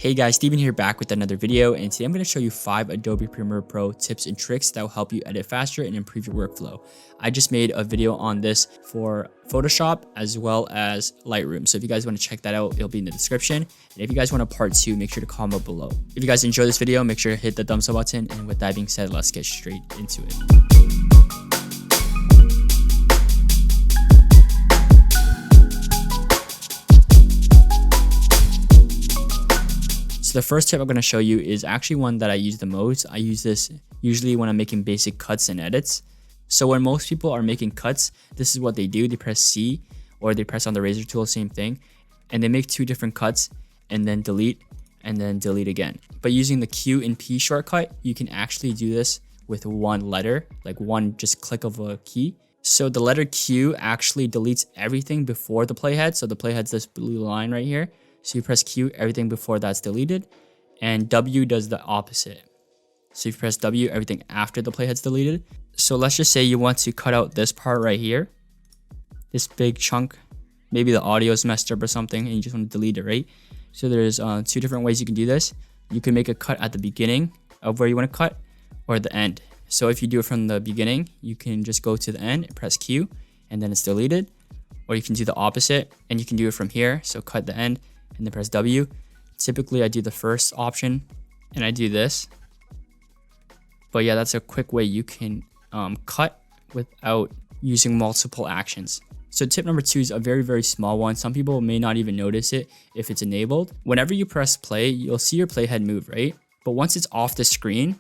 Hey guys, Steven here back with another video, and today I'm going to show you 5 Adobe Premiere Pro tips and tricks that will help you edit faster and improve your workflow. I just made a video on this for Photoshop as well as Lightroom, so if you guys want to check that out, it'll be in the description. And if you guys want a part 2, make sure to comment below. If you guys enjoy this video, make sure to hit the thumbs up button, and with that being said, let's get straight into it. The first tip I'm going to show you is actually one that I use the most. I use this usually when I'm making basic cuts and edits. So when most people are making cuts, this is what they do. They press C or they press on the razor tool, same thing. And they make 2 different cuts and then delete again. But using the Q and P shortcut, you can actually do this with one letter, like one just click of a key. So the letter Q actually deletes everything before the playhead. So the playhead's this blue line right here. So you press Q, everything before that's deleted, and W does the opposite. So you press W, everything after the playhead's deleted. So let's just say you want to cut out this part right here, this big chunk, maybe the audio's messed up or something, and you just want to delete it, right? So there's 2 different ways you can do this. You can make a cut at the beginning of where you want to cut, or the end. So if you do it from the beginning, you can just go to the end and press Q, and then it's deleted. Or you can do the opposite, and you can do it from here, so cut the end, and then press W. Typically I do the first option and I do this. But yeah, that's a quick way you can cut without using multiple actions. So tip number 2 is a very small one. Some people may not even notice it if it's enabled. Whenever you press play, you'll see your playhead move, right? But once it's off the screen,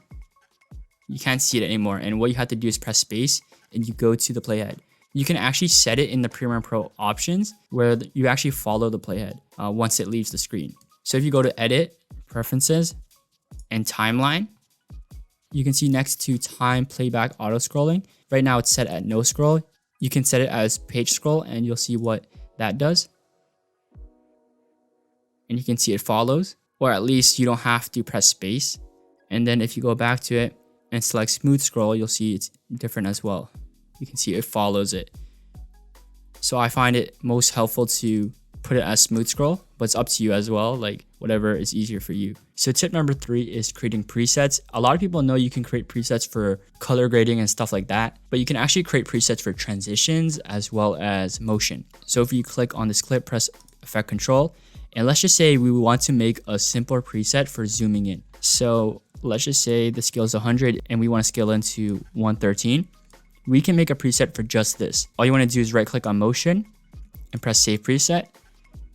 you can't see it anymore. And what you have to do is press space and you go to the playhead. You can actually set it in the Premiere Pro options where you actually follow the playhead once it leaves the screen. So if you go to Edit, Preferences, and Timeline, you can see next to Time Playback Auto Scrolling. Right now it's set at No Scroll. You can set it as Page Scroll and you'll see what that does. And you can see it follows, or at least you don't have to press space. And then if you go back to it and select Smooth Scroll, you'll see it's different as well. You can see it follows it. So I find it most helpful to put it as smooth scroll, but it's up to you as well, like whatever is easier for you. So tip number 3 is creating presets. A lot of people know you can create presets for color grading and stuff like that, but you can actually create presets for transitions as well as motion. So if you click on this clip, press Effect Control, and let's just say we want to make a simpler preset for zooming in. So let's just say the scale is 100 and we want to scale into 113. We can make a preset for just this. All you want to do is right click on motion and press save preset,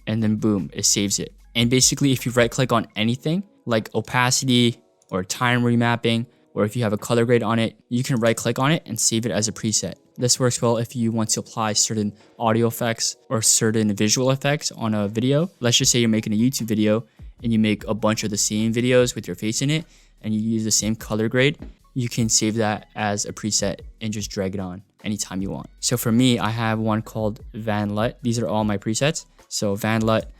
and then boom, it saves it. And basically if you right click on anything like opacity or time remapping, or if you have a color grade on it, you can right click on it and save it as a preset. This works well if you want to apply certain audio effects or certain visual effects on a video. Let's just say you're making a YouTube video and you make a bunch of the same videos with your face in it and you use the same color grade. You can save that as a preset and just drag it on anytime you want. So for me, I have one called Van Lut. These are all my presets. So Van Lut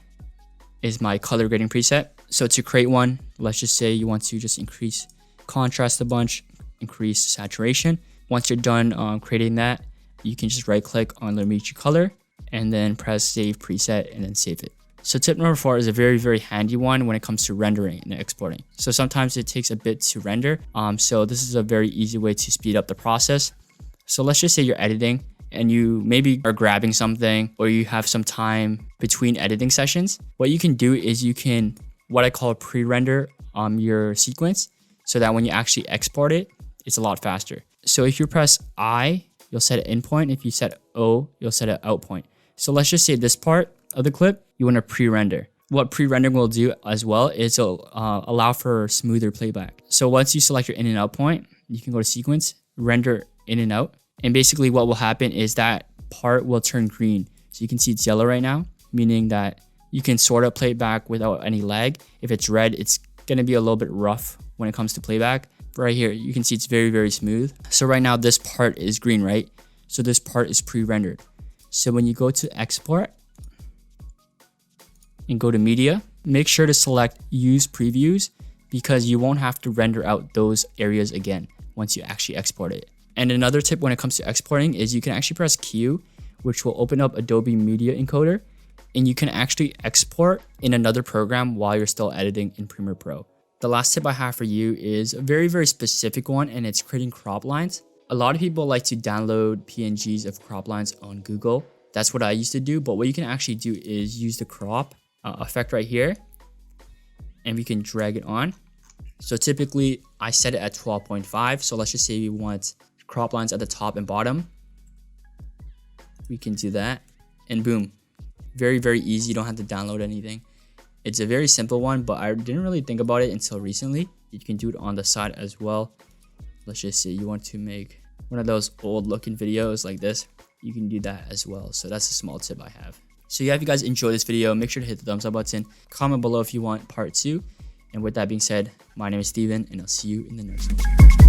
is my color grading preset. So to create one, let's just say you want to just increase contrast a bunch, increase saturation. Once you're done creating that, you can just right click on the Lumici color and then press save preset and then save it. So tip number 4 is a very handy one when it comes to rendering and exporting. So sometimes it takes a bit to render. So this is a very easy way to speed up the process. So let's just say you're editing and you maybe are grabbing something or you have some time between editing sessions. What you can do is you can, what I call pre-render your sequence so that when you actually export it, it's a lot faster. So if you press I, you'll set an in point. If you set O, you'll set an out point. So let's just say this part of the clip, you want to pre-render. What pre-rendering will do as well is it'll allow for smoother playback. So once you select your in and out point, you can go to sequence, render in and out. And basically what will happen is that part will turn green. So you can see it's yellow right now, meaning that you can sort of play it back without any lag. If it's red, it's going to be a little bit rough when it comes to playback. But right here, you can see it's very smooth. So right now this part is green, right? So this part is pre-rendered. So when you go to export, and go to media, make sure to select use previews because you won't have to render out those areas again once you actually export it. And another tip when it comes to exporting is you can actually press Q, which will open up Adobe Media Encoder, and you can actually export in another program while you're still editing in Premiere Pro. The last tip I have for you is a very, very specific one, and it's creating crop lines. A lot of people like to download PNGs of crop lines on Google. That's what I used to do, but what you can actually do is use the crop effect right here, and we can drag it on. So typically I set it at 12.5. So let's just say we want crop lines at the top and bottom. We can do that, and boom. Very, very easy. You don't have to download anything. It's a very simple one, but I didn't really think about it until recently. You can do it on the side as well. Let's just say you want to make one of those old looking videos like this. You can do that as well. So that's a small tip I have. So yeah, if you guys enjoyed this video, make sure to hit the thumbs up button. Comment below if you want part 2. And with that being said, my name is Steven, and I'll see you in the next one.